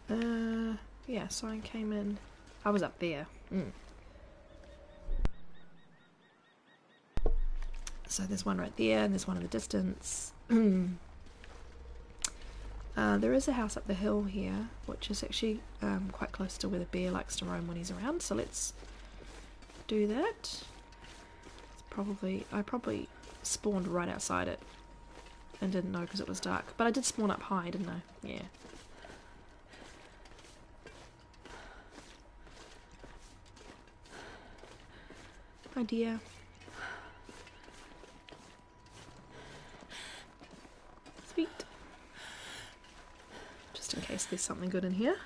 Yeah, so I came in. I was up there. So there's one right there, and there's one in the distance. There is a house up the hill here, which is actually quite close to where the bear likes to roam when he's around. So let's do that. I probably spawned right outside it and didn't know because it was dark. But I did spawn up high, didn't I? Yeah. Hi, dear. Sweet. Just in case there's something good in here.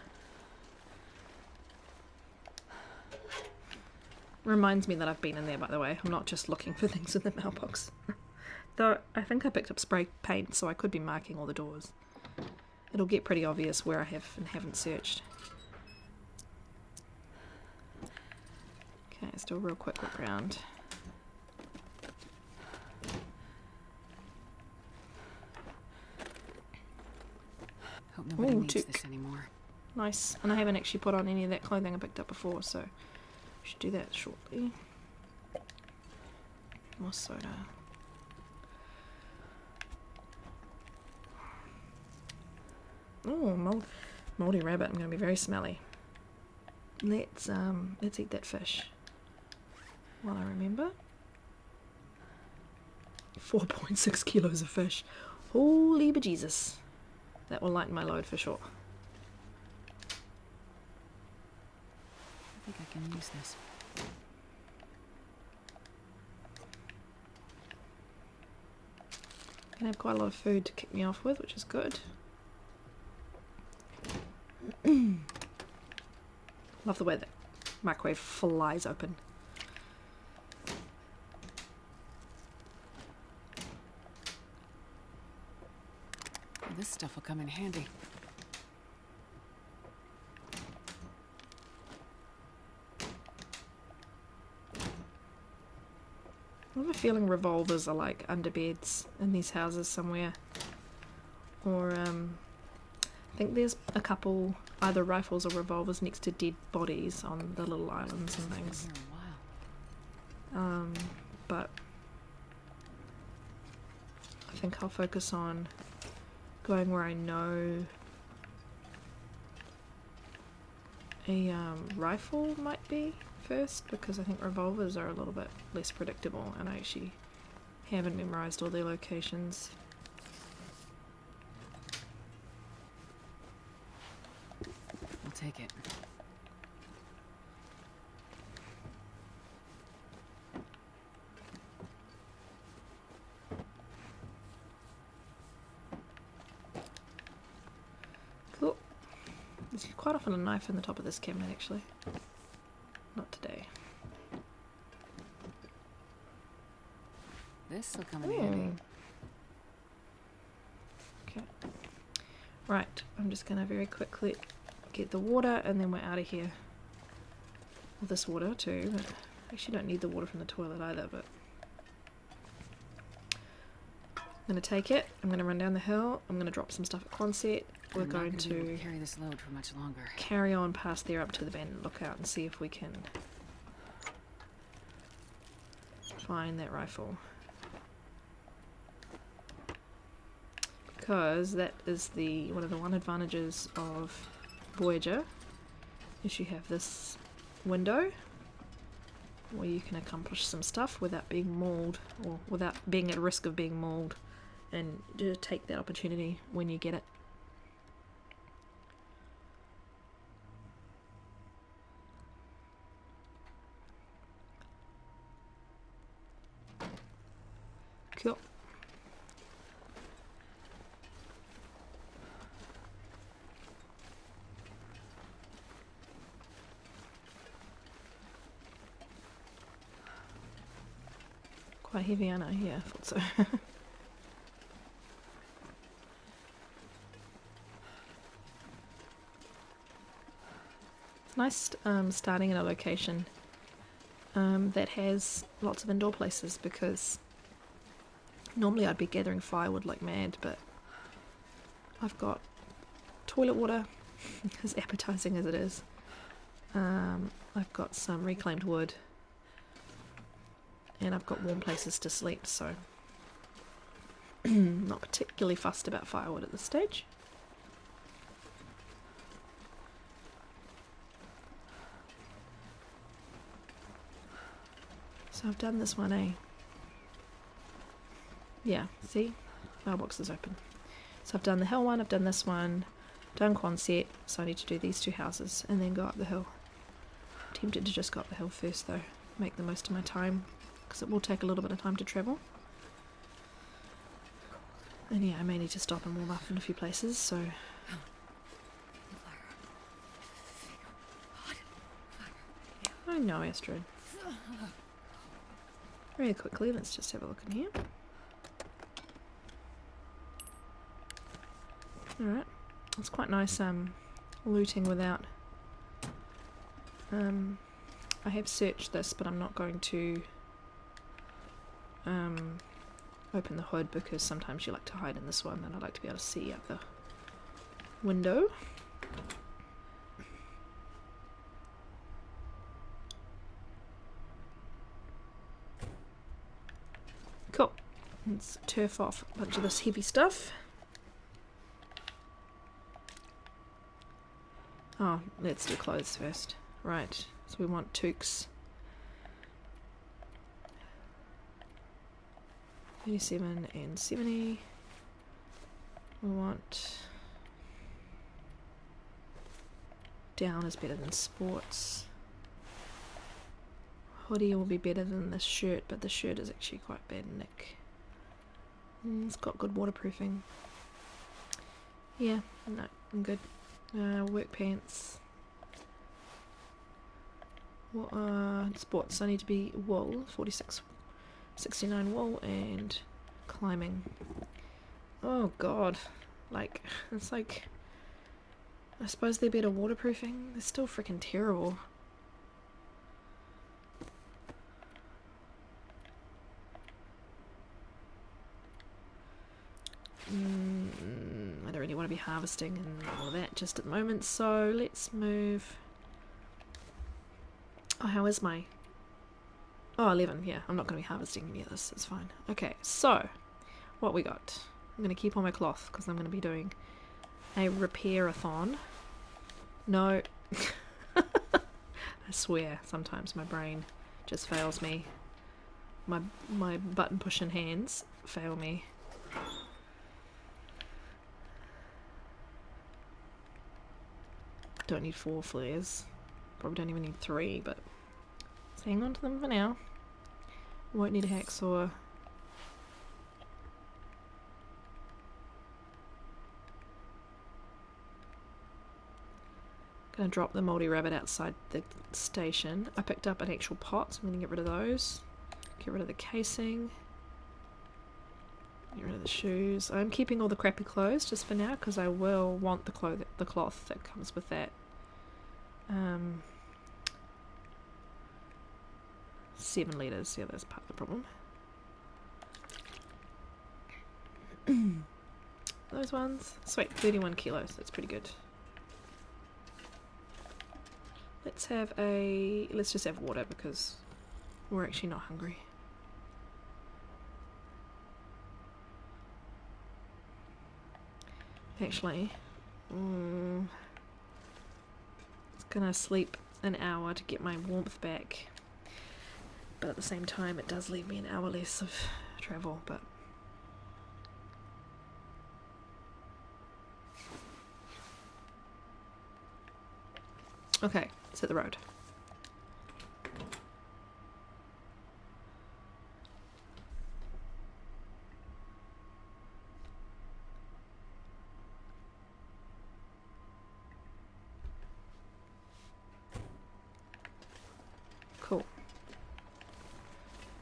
Reminds me that I've been in there, by the way. I'm not just looking for things in the mailbox. Though I think I picked up spray paint, so I could be marking all the doors. It'll get pretty obvious where I have and haven't searched. Okay, let's do a real quick look around. Hope nobody needs this anymore. Nice. And I haven't actually put on any of that clothing I picked up before, so I should do that shortly. More soda. Oh, moldy rabbit. I'm going to be very smelly. Let's eat that fish. While I remember. 4.6 kilos of fish. Holy bejesus. That will lighten my load for sure. I think I can use this. I have quite a lot of food to kick me off with, which is good. Love the way the microwave flies open. Well, this stuff will come in handy. I have a feeling revolvers are like under beds in these houses somewhere. Or I think there's a couple either rifles or revolvers next to dead bodies on the little islands and things. But I think I'll focus on going where I know a rifle might be first, because I think revolvers are a little bit less predictable and I actually haven't memorized all their locations. I'll take it. Cool. There's quite often a knife in the top of this cabinet actually. Not today. This will come in handy. Okay. Right, I'm just gonna very quickly get the water and then we're out of here. Well, this water too, but I actually don't need the water from the toilet either, but I'm gonna take it, I'm gonna run down the hill, I'm gonna drop some stuff at Quonset. We're going to carry this load for much longer. Carry on past there up to the abandoned lookout and see if we can find that rifle. Because that is one of the advantages of Voyager, is you have this window where you can accomplish some stuff without being mauled, or without being at risk of being mauled, and just take that opportunity when you get it. Cool. Quite heavy, I know. Yeah, I thought so. It's nice starting in a location that has lots of indoor places, because normally I'd be gathering firewood like mad, but I've got toilet water, as appetizing as it is. I've got some reclaimed wood, and I've got warm places to sleep, so not particularly fussed about firewood at this stage. So I've done this one, eh? Yeah, see? Mailbox is open. So I've done the hill one, I've done this one, done Quonset, so I need to do these two houses and then go up the hill. I'm tempted to just go up the hill first though, make the most of my time, because it will take a little bit of time to travel. And yeah, I may need to stop and warm up in a few places, so... I know, Astrid. Very quickly, let's just have a look in here. Alright, it's quite nice looting without... I have searched this, but I'm not going to open the hood because sometimes you like to hide in this one and I like to be able to see out the window. Cool. Let's turf off a bunch of this heavy stuff. Oh, let's do clothes first. Right, so we want toques. 37 and 70. We want... down is better than sports. Hoodie will be better than this shirt, but the shirt is actually quite bad nick. It's got good waterproofing. Yeah, no, I'm good. Work pants. Sports, I need to be wool, 46, 69 wool, and climbing. Oh god, like, it's like, I suppose they're better waterproofing, they're still freaking terrible. I don't really want to be harvesting and all of that just at the moment, so let's move. Oh, how is my... Oh, 11, yeah, I'm not going to be harvesting any of this, it's fine. Okay, so, what we got? I'm going to keep all my cloth, because I'm going to be doing a repair-a-thon. No. I swear, sometimes my brain just fails me. My button-pushing hands fail me. Don't need 4 flares. Probably don't even need 3, but let's hang on to them for now. Won't need a hacksaw. Gonna drop the mouldy rabbit outside the station. I picked up an actual pot, so I'm gonna get rid of those. Get rid of the casing. Get rid of the shoes. I'm keeping all the crappy clothes just for now because I will want the cloth that comes with that. 7 litres, yeah, that's part of the problem. Those ones, sweet, 31 kilos, that's pretty good. Let's just have water because we're actually not hungry. Actually, it's gonna sleep an hour to get my warmth back, but at the same time it does leave me an hour less of travel, but okay, let's hit the road. Cool.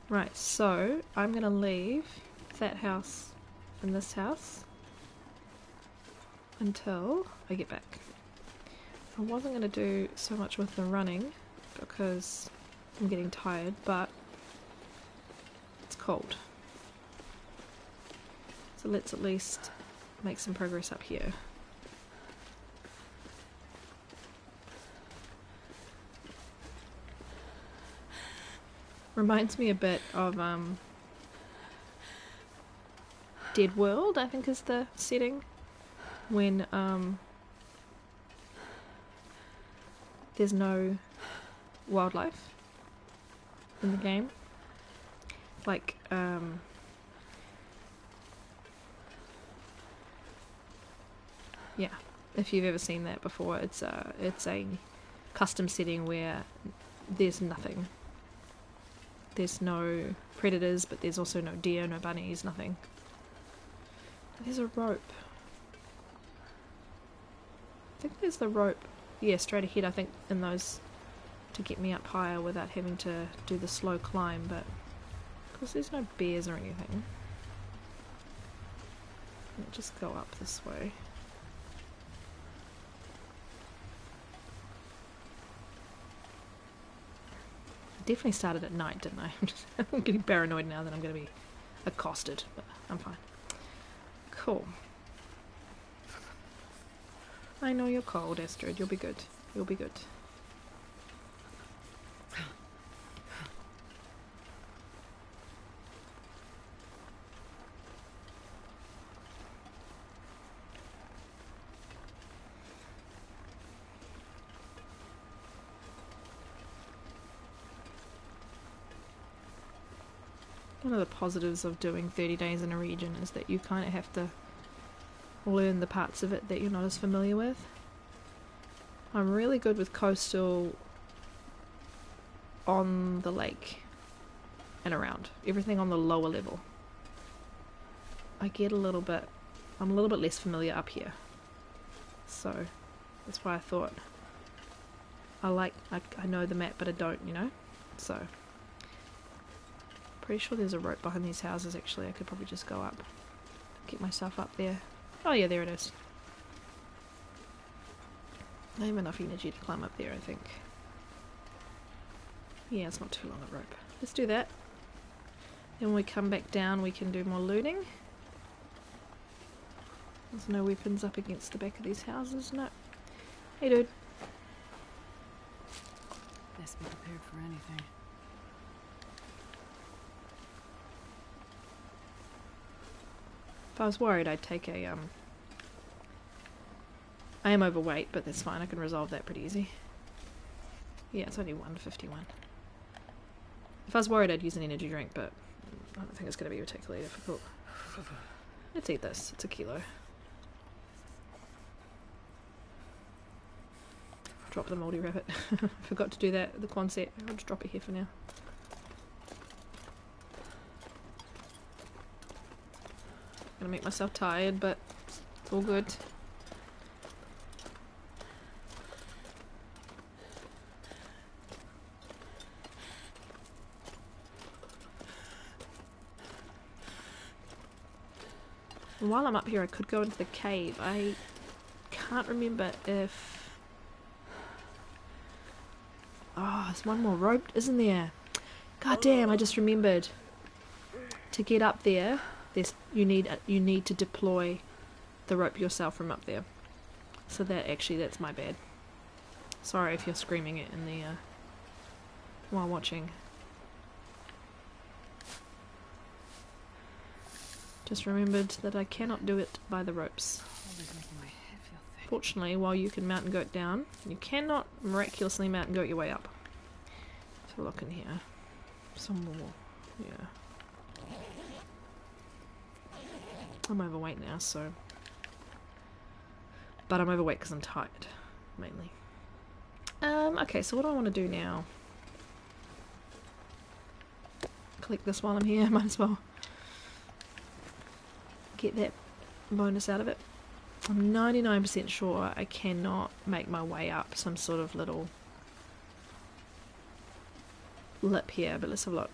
Right, so I'm gonna leave that house and this house until I get back. I wasn't going to do so much with the running because I'm getting tired, but it's cold. So let's at least make some progress up here. Reminds me a bit of Dead World, I think is the setting, when there's no wildlife in the game. Like yeah, if you've ever seen that before, it's a custom setting where there's nothing. There's no predators, but there's also no deer, no bunnies, nothing. There's a rope. I think there's the rope. Yeah, straight ahead, I think, in those to get me up higher without having to do the slow climb, but because there's no bears or anything. I'll just go up this way. Definitely started at night, didn't I? I'm getting paranoid now that I'm going to be accosted, but I'm fine. Cool. I know you're cold, Astrid. You'll be good. You'll be good. One of the positives of doing 30 days in a region is that you kind of have to learn the parts of it that you're not as familiar with. I'm really good with coastal on the lake and around. Everything on the lower level. I'm a little bit less familiar up here. So that's why I thought I know the map but I don't, you know? So pretty sure there's a rope behind these houses actually. I could probably just go up. Get myself up there. Oh yeah, there it is. I have enough energy to climb up there, I think. Yeah, it's not too long a rope. Let's do that. Then when we come back down we can do more looting. There's no weapons up against the back of these houses, no. Hey dude. Best be prepared for anything. If I was worried I'd take a I am overweight, but that's fine, I can resolve that pretty easy. Yeah, it's only 151. If I was worried I'd use an energy drink, but I don't think it's going to be particularly difficult. Let's eat this, it's a kilo. Drop the mouldy rabbit. Forgot to do that, the Quonset. I'll just drop it here for now. Gonna make myself tired, but it's all good. And while I'm up here I could go into the cave. I can't remember if... Oh, there's one more rope, isn't there? God damn, I just remembered. To get up there, you need to deploy the rope yourself from up there. So that's my bad. Sorry if you're screaming it in the while watching. Just remembered that I cannot do it by the ropes. Fortunately, while you can mountain goat down, you cannot miraculously mountain goat your way up. So look in here. Some more. Yeah. I'm overweight now, so... But I'm overweight because I'm tired, mainly. Okay, so what do I want to do now? Collect this while I'm here, might as well get that bonus out of it. I'm 99% sure I cannot make my way up some sort of little lip here, but let's have a look.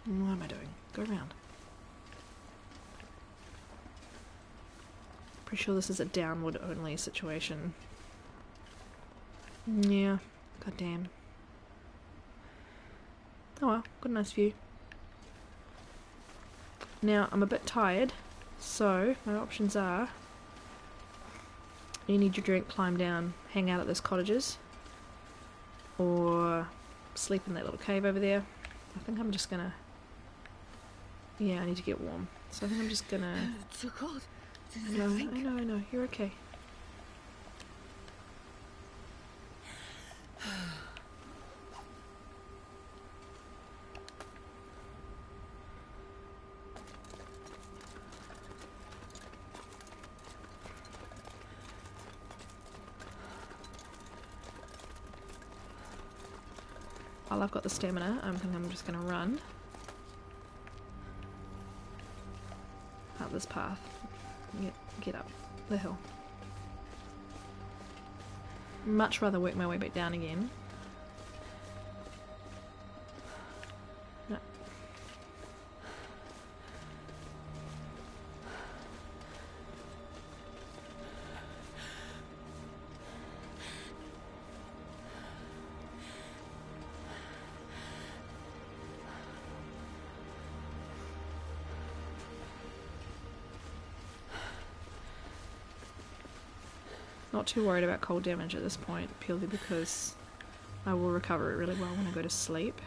What am I doing? Go around. Pretty sure this is a downward only situation. Yeah, goddamn. Oh well, got a nice view. Now, I'm a bit tired, so my options are you need your drink, climb down, hang out at those cottages. or sleep in that little cave over there. I think I'm just gonna... Yeah, I need to get warm. So I think I'm just gonna... It's so cold. I know. You're okay. While I've got the stamina, I think I'm just gonna run up this path. Get up the hill. Much rather work my way back down again. No. Not too worried about cold damage at this point, purely because I will recover it really well when I go to sleep.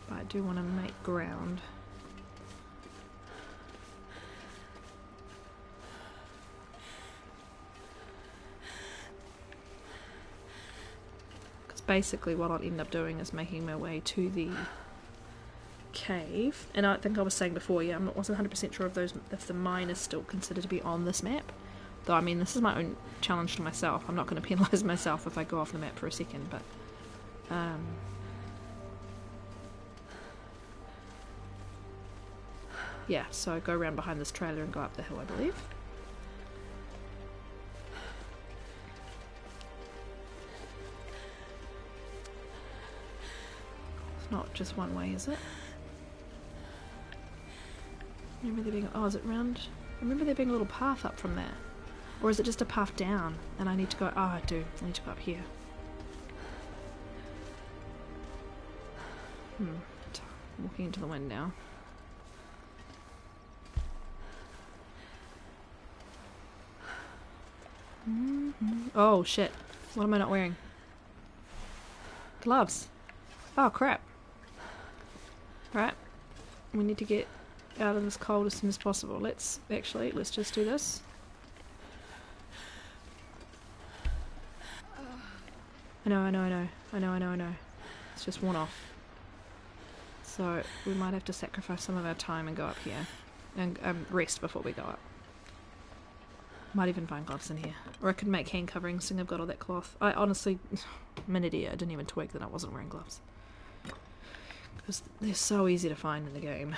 But I do want to make ground. Because basically what I'll end up doing is making my way to the cave. And I think I was saying before, yeah, I wasn't 100% sure if the mine is still considered to be on this map. Though, I mean, this is my own challenge to myself. I'm not going to penalise myself if I go off the map for a second, but... yeah, so go around behind this trailer and go up the hill, I believe. It's not just one way, is it? Remember there being... Oh, is it round? I remember there being a little path up from there. Or is it just a path down and I need to go... Oh, I do. I need to go up here. Walking into the wind now. Oh, shit. What am I not wearing? Gloves. Oh, crap. Right. We need to get out of this cold as soon as possible. Let's just do this. I know. It's just worn off. So we might have to sacrifice some of our time and go up here. And rest before we go up. Might even find gloves in here. Or I could make hand coverings seeing I've got all that cloth. I honestly, I'm an idiot. I didn't even twig that I wasn't wearing gloves. Because they're so easy to find in the game.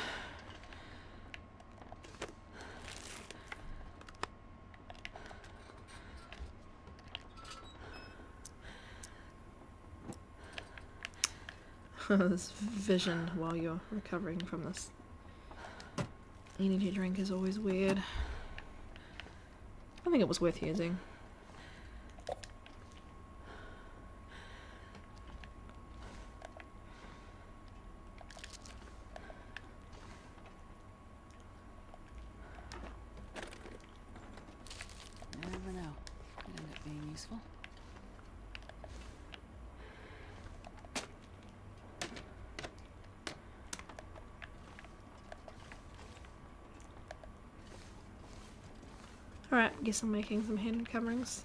This vision while you're recovering from this energy drink is always weird. I think it was worth using. You never know. Could end up being useful. Alright, guess I'm making some hand coverings.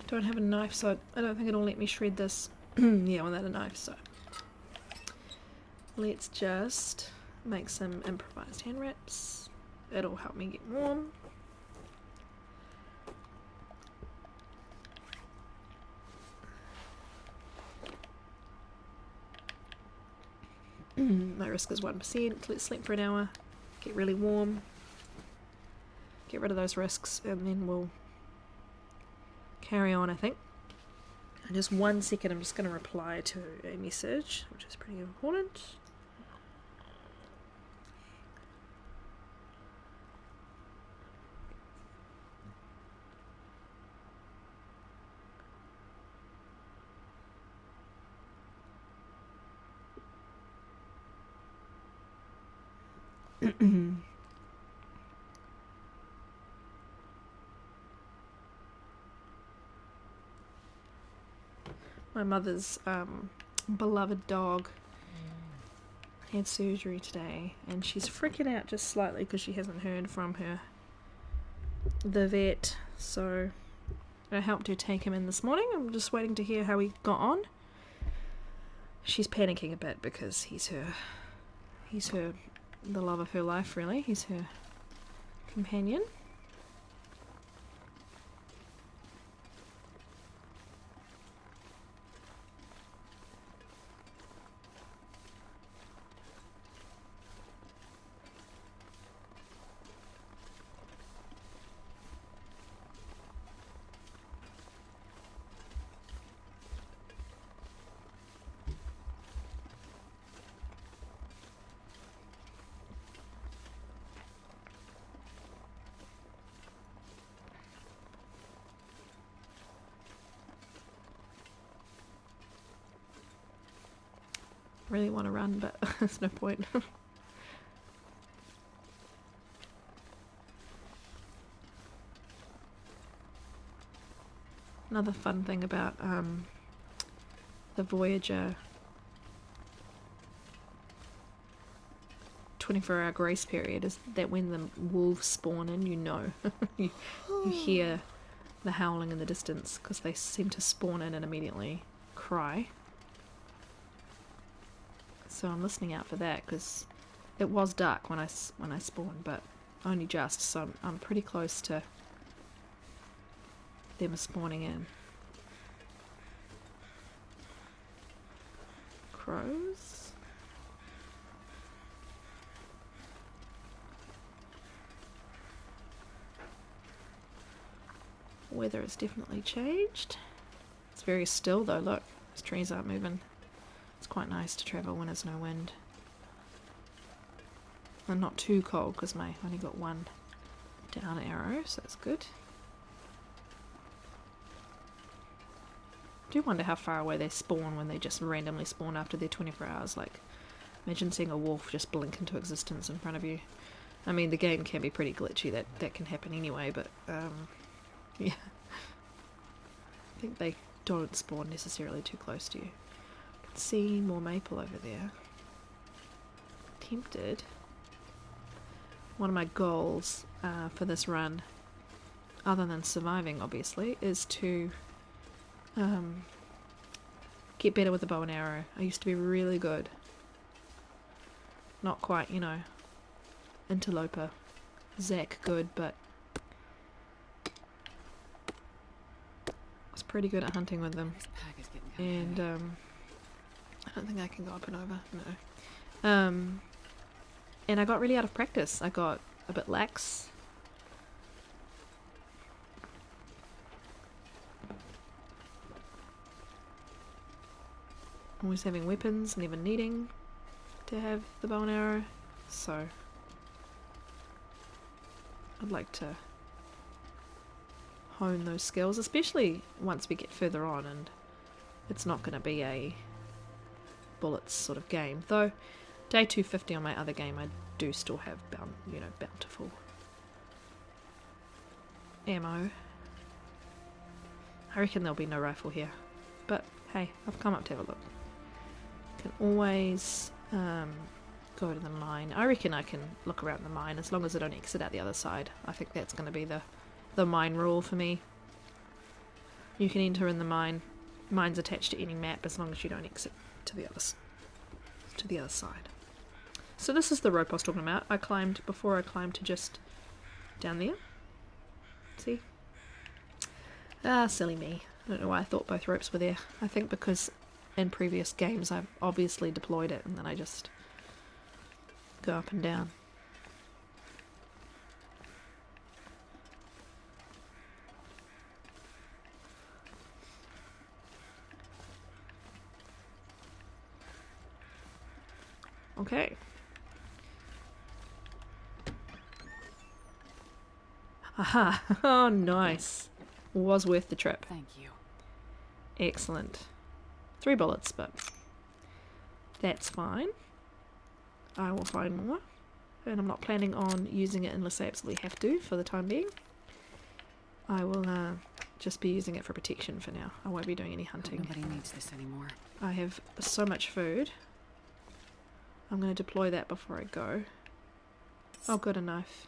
Don't have a knife, so I don't think it'll let me shred this. Yeah, without a knife, so. Let's just make some improvised hand wraps. It'll help me get warm. My risk is 1%. Let's sleep for an hour, get really warm. Get rid of those risks and then we'll carry on, I think. In just 1 second I'm just going to reply to a message, which is pretty important. My mother's beloved dog had surgery today, and she's freaking out just slightly because she hasn't heard from the vet. So I helped her take him in this morning. I'm just waiting to hear how he got on. She's panicking a bit because he's the love of her life, really. He's her companion. Really want to run, but there's no point. Another fun thing about the Voyager 24-hour grace period is that when the wolves spawn in, you hear the howling in the distance because they seem to spawn in and immediately cry. So I'm listening out for that because it was dark when I spawned, but only just, so I'm pretty close to them spawning in. Crows? Weather has definitely changed. It's very still though, look, those trees aren't moving. It's quite nice to travel when there's no wind. And not too cold because I only got one down arrow, so that's good. I do wonder how far away they spawn when they just randomly spawn after their 24 hours. Like, imagine seeing a wolf just blink into existence in front of you. I mean, the game can be pretty glitchy, that can happen anyway, but yeah. I think they don't spawn necessarily too close to you. See more maple over there. Tempted. One of my goals for this run, other than surviving obviously, is to get better with the bow and arrow. I used to be really good. Not quite, interloper Zach good, but I was pretty good at hunting with them. And I don't think I can go up and over, no. And I got really out of practice. I got a bit lax. Always having weapons, never needing to have the bow and arrow. So I'd like to hone those skills, especially once we get further on and it's not going to be a bullets sort of game. Though day 250 on my other game I do still have bountiful ammo. I reckon there'll be no rifle here, but hey, I've come up to have a look. Can always go to the mine. I reckon I can look around the mine as long as I don't exit out the other side. I think that's going to be the mine rule for me. You can enter in the mine. Mine's attached to any map as long as you don't exit to the other side. So this is the rope I was talking about. Before I climbed to just down there. See? Ah, silly me. I don't know why I thought both ropes were there. I think because in previous games I've obviously deployed it and then I just go up and down. Okay. Aha! Oh, nice. Was worth the trip. Thank you. Excellent. 3 bullets, but that's fine. I will find more. And I'm not planning on using it unless I absolutely have to for the time being. I will just be using it for protection for now. I won't be doing any Hope hunting. nobody needs this anymore. I have so much food. I'm going to deploy that before I go. Oh, good, a knife.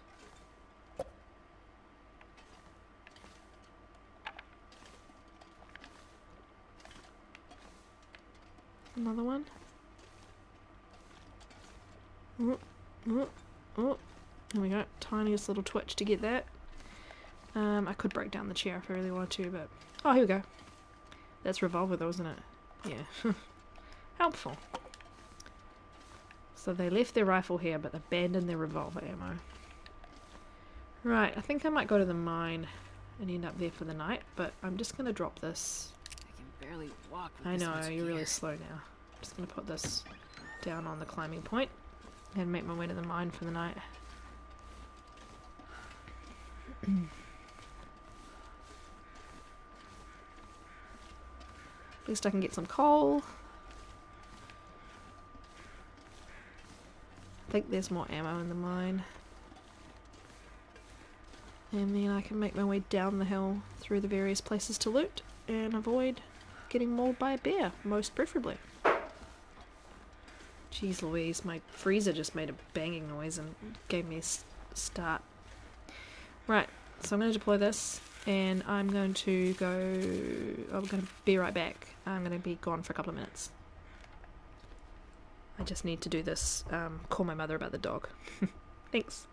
Another one. Oh, oh, oh. There we go. Tiniest little twitch to get that. I could break down the chair if I really wanted to, but... Oh, here we go. That's revolver though, isn't it? Yeah. Helpful. So they left their rifle here, but abandoned their revolver ammo. Right, I think I might go to the mine and end up there for the night, but I'm just going to drop this. I can barely walk with I this know, much you're really gear. slow now. I'm just going to put this down on the climbing point and make my way to the mine for the night. At least I can get some coal. I think there's more ammo in the mine. And then I can make my way down the hill through the various places to loot and avoid getting mauled by a bear, most preferably. Jeez Louise, my freezer just made a banging noise and gave me a start. Right, so I'm going to deploy this and I'm going to go... I'm going to be right back. I'm going to be gone for a couple of minutes. I just need to do this, call my mother about the dog. Thanks.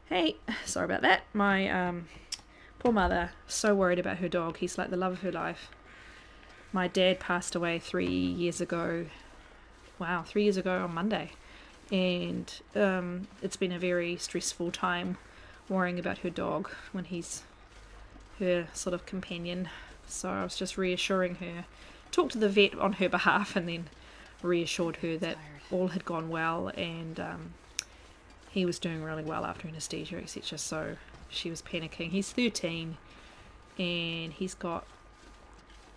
Hey, sorry about that. My poor mother, so worried about her dog. He's like the love of her life. My dad passed away 3 years ago. Wow, 3 years ago on Monday. And it's been a very stressful time worrying about her dog when he's her sort of companion. So I was just reassuring her, talked to the vet on her behalf, and then reassured her that all had gone well, and he was doing really well after anesthesia, etc. So she was panicking. He's 13 and he's got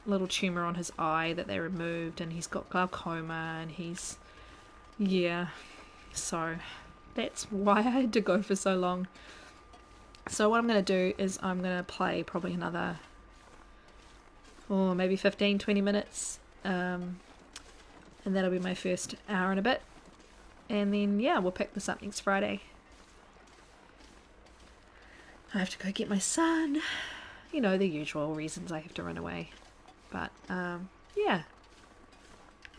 a little tumour on his eye that they removed, and he's got glaucoma, and he's, yeah, so that's why I had to go for so long. So what I'm going to do is I'm going to play probably another, or maybe 15-20 minutes, and that'll be my first hour and a bit, and then yeah, we'll pick this up next Friday. I have to go get my son, you know, the usual reasons I have to run away, but yeah,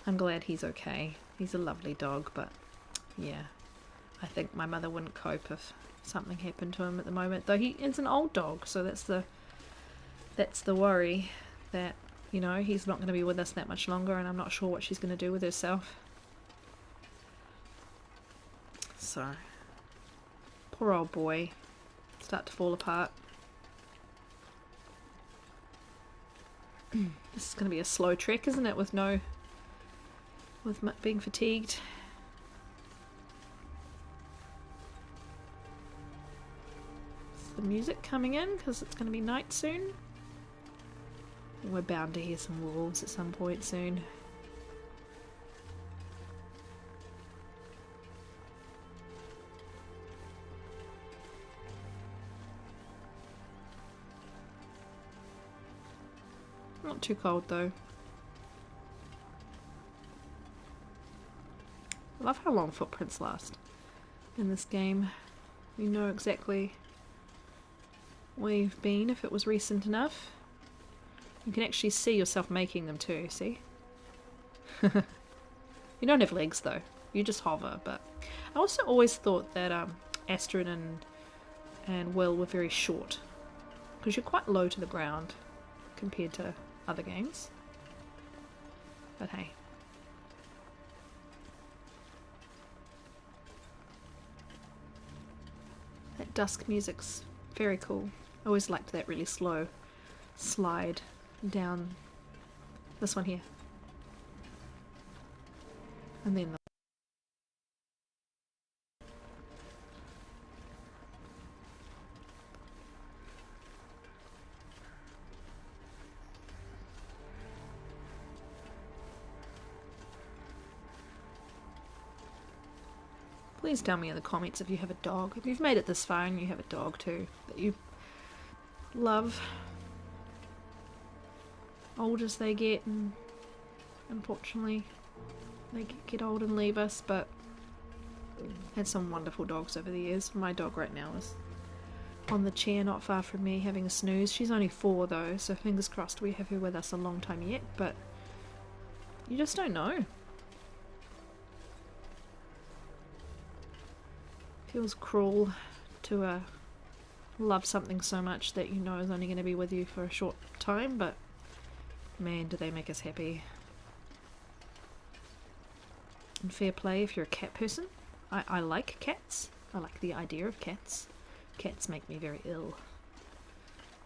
I'm glad he's okay. He's a lovely dog, but yeah, I think my mother wouldn't cope if something happened to him at the moment, though he is an old dog, so that's the worry, that, you know, he's not going to be with us that much longer, and I'm not sure what she's going to do with herself. So, poor old boy, start to fall apart. This is going to be a slow trek, isn't it, with being fatigued. Is the music coming in because it's going to be night soon? We're bound to hear some wolves at some point soon. Not too cold though. I love how long footprints last in this game. You know exactly where you've been if it was recent enough. You can actually see yourself making them too, see? You don't have legs though, you just hover. But I also always thought that Astrid and Will were very short, because you're quite low to the ground compared to other games. But hey. That dusk music's very cool. I always liked that really slow slide down this one here. And then please tell me in the comments if you have a dog. If you've made it this far and you have a dog too that you love. Old as they get, and unfortunately they get old and leave us, but had some wonderful dogs over the years. My dog right now is on the chair not far from me having a snooze. She's only 4 though, so fingers crossed we have her with us a long time yet, but you just don't know. Feels cruel to love something so much that you know is only going to be with you for a short time, but man, do they make us happy. And fair play if you're a cat person. I like cats. I like the idea of cats. Cats make me very ill.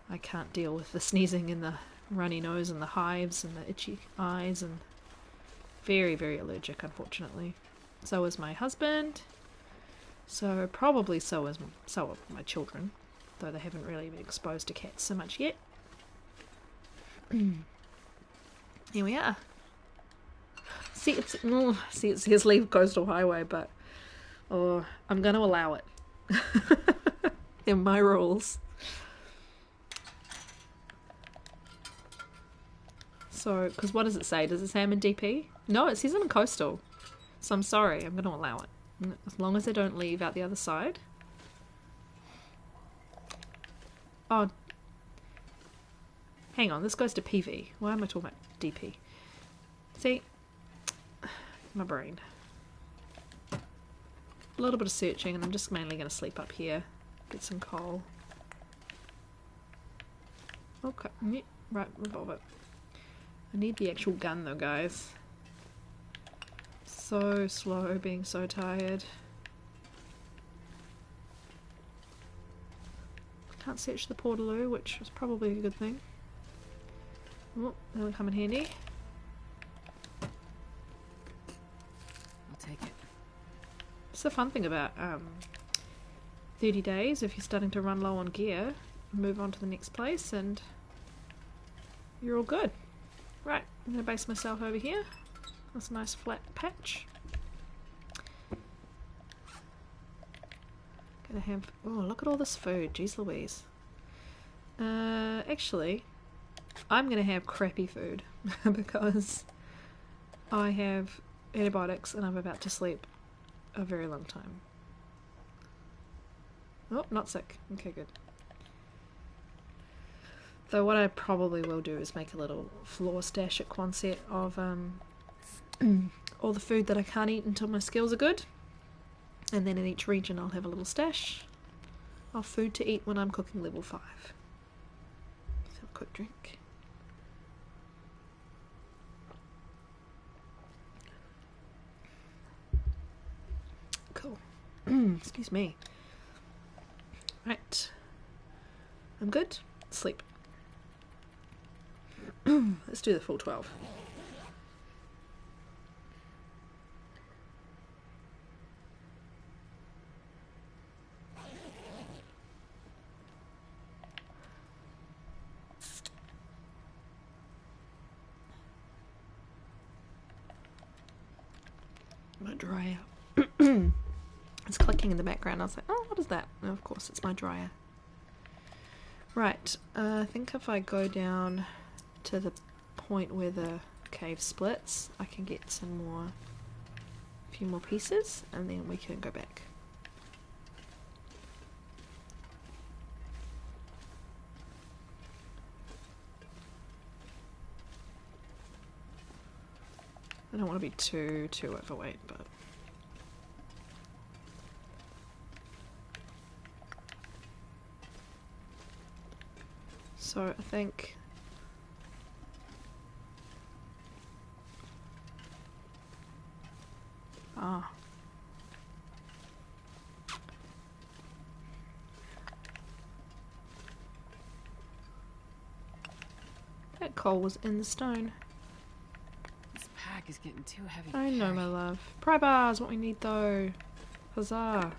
I can't deal with the sneezing and the runny nose and the hives and the itchy eyes, and very, very allergic, unfortunately. So is my husband. So probably so are my children, though they haven't really been exposed to cats so much yet. Here we are. See, it says leave coastal highway, but I'm going to allow it. They're my rules. So, because what does it say? Does it say I'm in DP? No, it says I'm in coastal. So I'm sorry, I'm going to allow it. As long as they don't leave out the other side. Oh. Hang on, this goes to PV. Why am I talking about DP? See? My brain. A little bit of searching, and I'm just mainly going to sleep up here. get some coal. Okay, yeah, right, revolver. I need the actual gun though, guys. So slow, being so tired. Can't search the portaloo, which is probably a good thing. Oh, that'll come in handy. I'll take it. It's the fun thing about 30 days. If you're starting to run low on gear, move on to the next place and you're all good. Right, I'm going to base myself over here. That's a nice flat patch. Gonna have... oh, look at all this food. Jeez Louise. Actually, I'm gonna have crappy food because I have antibiotics and I'm about to sleep a very long time. Oh, not sick. Okay, good. Though what I probably will do is make a little floor stash at Quonset of all the food that I can't eat until my skills are good. And then in each region I'll have a little stash of food to eat when I'm cooking level 5. So a quick drink. Cool. Excuse me. Right. I'm good. Sleep. Let's do the full 12. My dryer. It's clicking in the background. I was like, oh, what is that? And of course, it's my dryer. Right. I think if I go down to the point where the cave splits, I can get some more, a few more pieces, and then we can go back. I don't want to be too overweight, but so I think that coal was in the stone. This pack is getting too heavy. I know, my love. Pry bars, what we need though. Huzzah.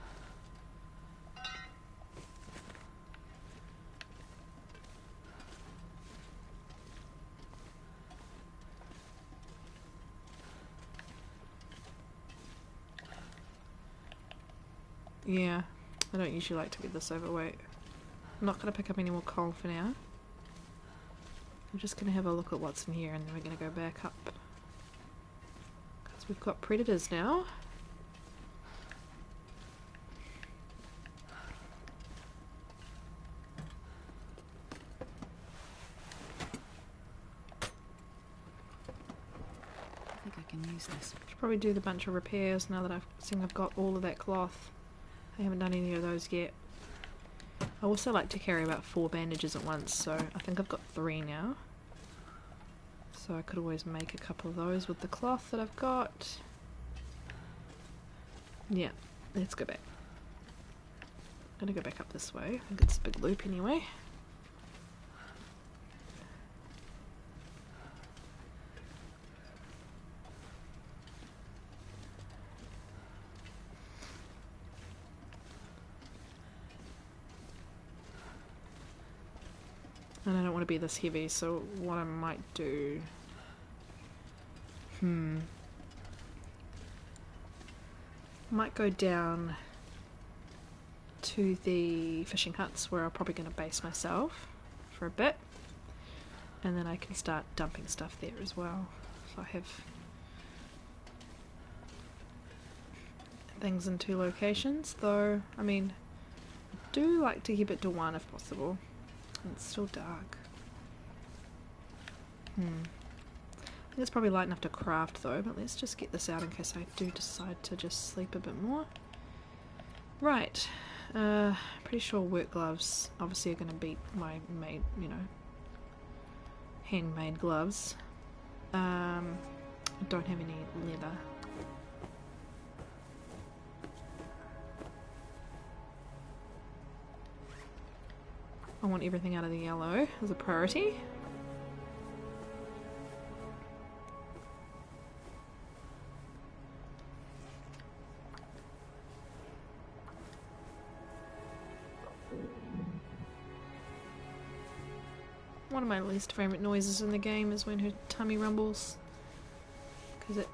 Yeah, I don't usually like to be this overweight. I'm not going to pick up any more coal for now. I'm just going to have a look at what's in here and then we're going to go back up. Because we've got predators now. I think I can use this. Should probably do the bunch of repairs now that I've got all of that cloth. I haven't done any of those yet. I also like to carry about 4 bandages at once, so I think I've got 3 now. So I could always make a couple of those with the cloth that I've got. Yeah, let's go back. I'm gonna go back up this way. I think it's a big loop anyway. And I don't want to be this heavy, so what I might do... might go down to the fishing huts where I'm probably going to base myself for a bit. And then I can start dumping stuff there as well. So I have things in 2 locations, though, I mean, I do like to keep it to 1 if possible. It's still dark. I think it's probably light enough to craft though, but let's just get this out in case I do decide to just sleep a bit more. Right. Pretty sure work gloves obviously are going to beat my made, you know, handmade gloves. I don't have any leather. I want everything out of the yellow as a priority. One of my least favourite noises in the game is when her tummy rumbles. Because it,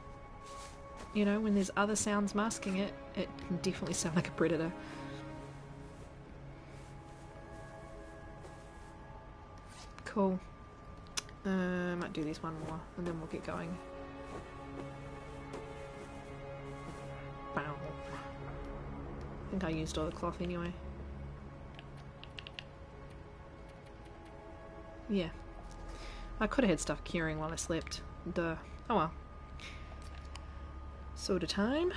you know, when there's other sounds masking it, it can definitely sound like a predator. Cool. Might do this one more and then we'll get going. Bow. I think I used all the cloth anyway. Yeah. I could have had stuff curing while I slept. Duh. Oh well. Soda time.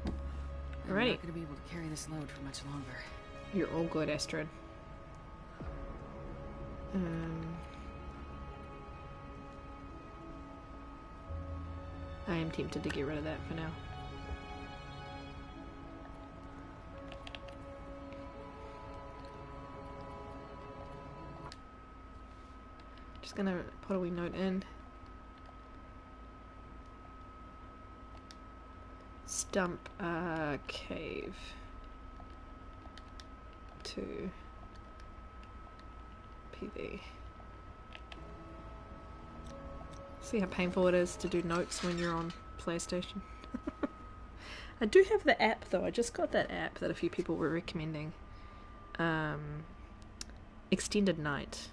I'm Alrighty. not gonna be able to carry this load for much longer. You're all good, Astrid. I am tempted to get rid of that for now. Just gonna put a wee note in. Stump cave to PV. See how painful it is to do notes when you're on PlayStation. I do have the app though. I just got that app that a few people were recommending. Extended Night.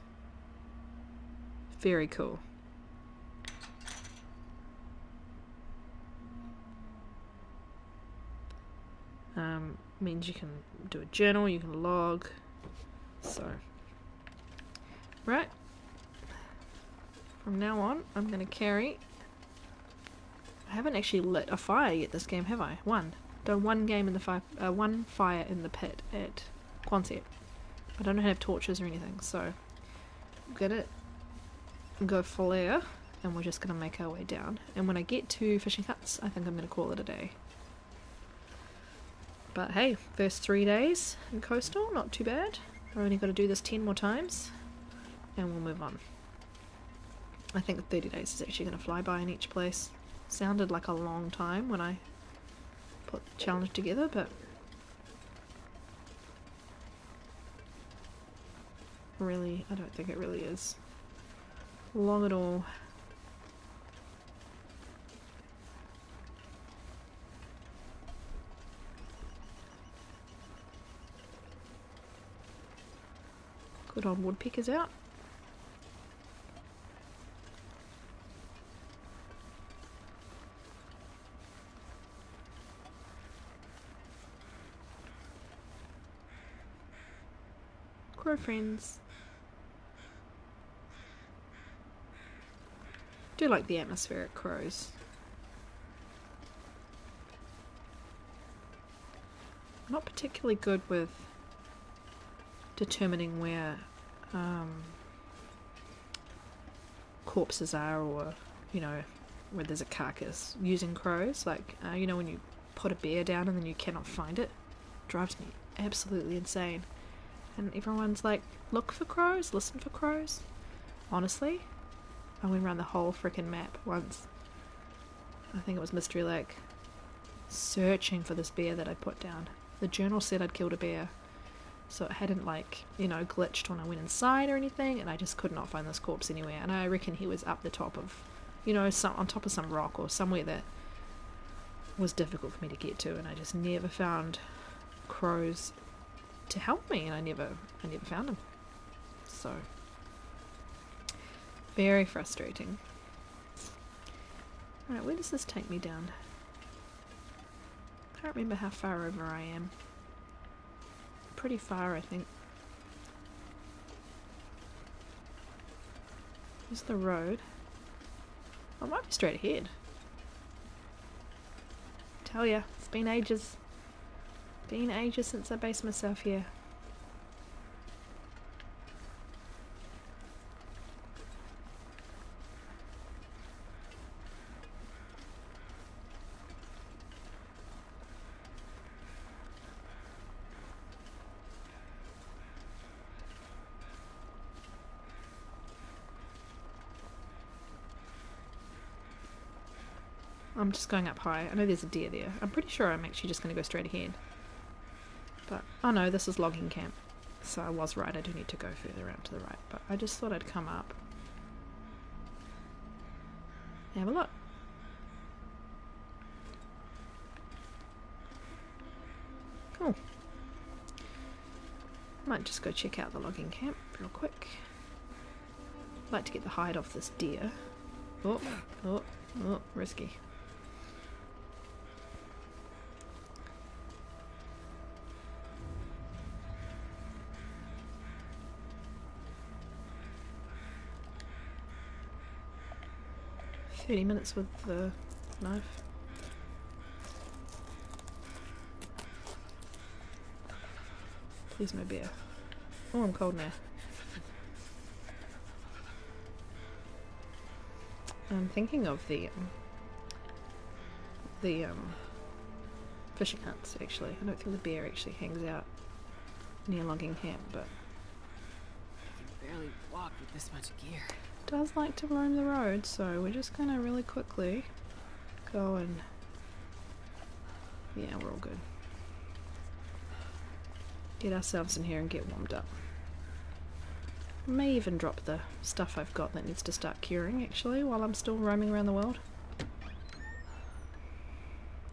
Very cool. Means you can do a journal, you can log. So, right. From now on, I'm going to carry. I haven't actually lit a fire yet this game, have I? Done one game in the fire, one fire in the pit at Quonset. I don't have torches or anything, so I'm gonna go full air, and we're just gonna make our way down. And when I get to fishing huts, I think I'm gonna call it a day. But hey, first 3 days in coastal, not too bad. I've only got to do this 10 more times, and we'll move on. I think 30 days is actually going to fly by in each place. Sounded like a long time when I put the challenge together, but really, I don't think it really is long at all. Good old woodpeckers out. Crow friends. Do like the atmospheric crows. Not particularly good with determining where corpses are, or you know, where there's a carcass using crows. Like you know, when you put a bear down and then you cannot find it, drives me absolutely insane. And everyone's like, look for crows, listen for crows. Honestly, I went around the whole freaking map once. I think it was Mystery Lake, searching for this bear that I put down. The journal said I'd killed a bear, so it hadn't, like, you know, glitched when I went inside or anything, and I just could not find this corpse anywhere. And I reckon he was up the top of, you know, on top of some rock or somewhere that was difficult for me to get to, and I just never found crows to help me, and I never found them. So very frustrating. Alright, where does this take me down? I can't remember how far over I am. Pretty far, I think. Here's the road. I might be straight ahead. Tell ya, it's been ages. Been ages since I based myself here. I'm just going up high. I know there's a deer there. I'm pretty sure I'm actually just going to go straight ahead. But, oh no, this is logging camp. So I was right, I do need to go further out to the right. But I just thought I'd come up. Have a look. Cool. Might just go check out the logging camp real quick. Like to get the hide off this deer. Oh, oh, oh, risky. $30 with the knife. Please no bear. Oh, I'm cold now. I'm thinking of the fishing huts actually. I don't think the bear actually hangs out near logging camp, but I can barely walk with this much gear. does like to roam the road, so we're just gonna really quickly go and yeah, we're all good. Get ourselves in here and get warmed up. May even drop the stuff I've got that needs to start curing actually while I'm still roaming around the world.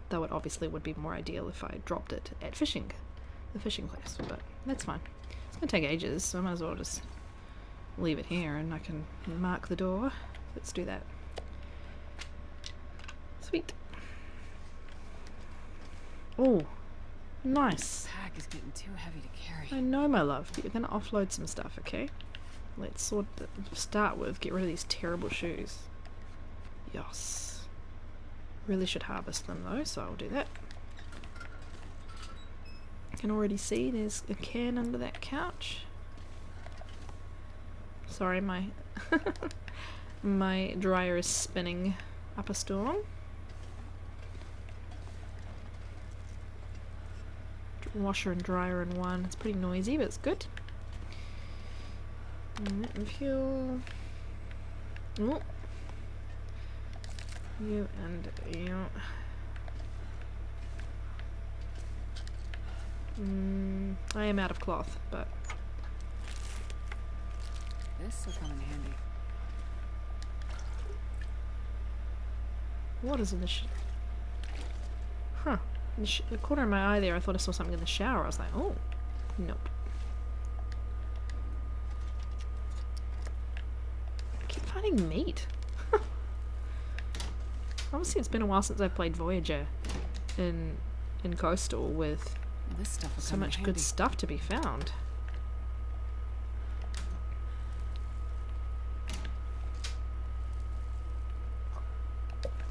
Though it obviously would be more ideal if I dropped it at the fishing place, but that's fine. It's gonna take ages, so I might as well just leave it here and I can mark the door. Let's do that. Sweet. Oh, nice. The pack is getting too heavy to carry. I know, my love, but you're gonna offload some stuff, okay? Let's start with get rid of these terrible shoes. Yes. Really should harvest them though, so I'll do that. I can already see there's a can under that couch. Sorry, my my dryer is spinning up a storm. Washer and dryer in one. It's pretty noisy, but it's good. And fuel. Oh. You and you. I am out of cloth, but This will come in handy. what is in the huh? In the corner of my eye there, I thought I saw something in the shower. I was like, oh, nope. I keep finding meat. Obviously, it's been a while since I've played Voyager in Coastal with This stuff will so come in much handy. good stuff to be found.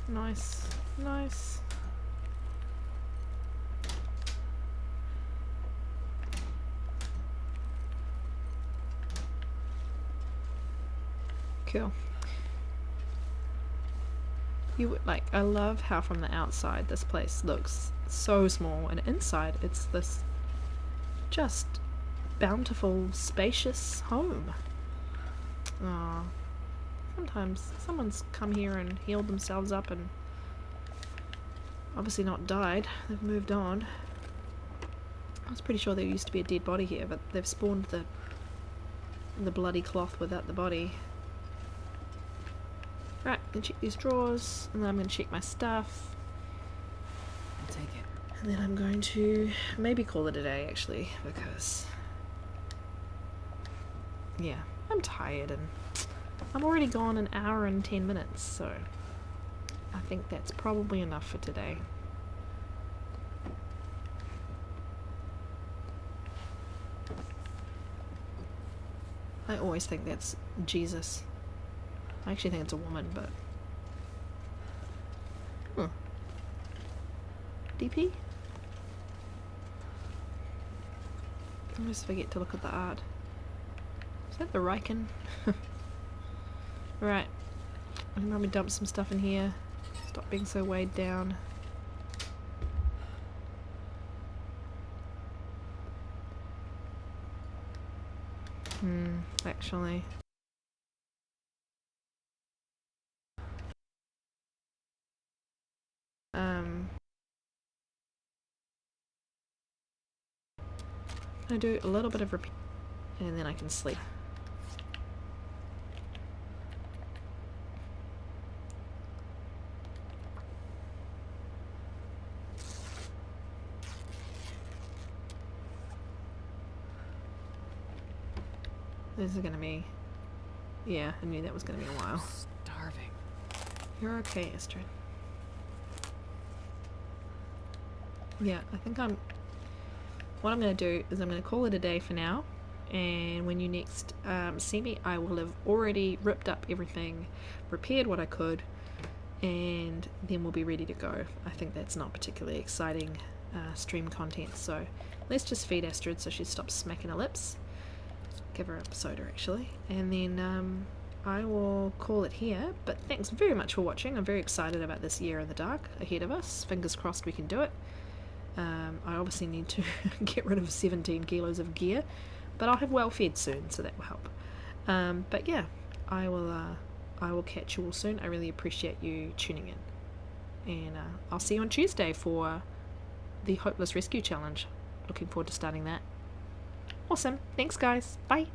Nice, nice. Cool. I love how from the outside this place looks so small, and inside it's this just bountiful, spacious home. Aww. Sometimes someone's come here and healed themselves up and obviously not died. They've moved on. I was pretty sure there used to be a dead body here, but they've spawned the bloody cloth without the body. Right, I'm gonna check these drawers, and then I'm gonna check my stuff. I'll take it. And then I'm going to maybe call it a day actually, because yeah, I'm tired and I'm already gone an hour and 10 minutes, so I think that's probably enough for today. I always think that's Jesus. I actually think it's a woman, but Huh. DP? I always forget to look at the art. Is that the Riken? Right. I can probably dump some stuff in here. Stop being so weighed down. Actually. I do a little bit of repeat and then I can sleep. This is gonna be... Yeah, I knew that was gonna be a while. Starving. You're okay, Astrid. Yeah, I think what I'm going to do is I'm going to call it a day for now, and when you next see me, I will have already ripped up everything, repaired what I could, and then we'll be ready to go. I think that's not particularly exciting stream content, so let's just feed Astrid so she stops smacking her lips. Give her a soda actually, and then I will call it here. But thanks very much for watching. I'm very excited about this year in the dark ahead of us. Fingers crossed we can do it. I obviously need to get rid of 17 kilos of gear, but I'll have well fed soon, so that will help. But yeah, I will catch you all soon. I really appreciate you tuning in, and I'll see you on Tuesday for the Hopeless Rescue Challenge. Looking forward to starting that. Awesome. Thanks guys. Bye.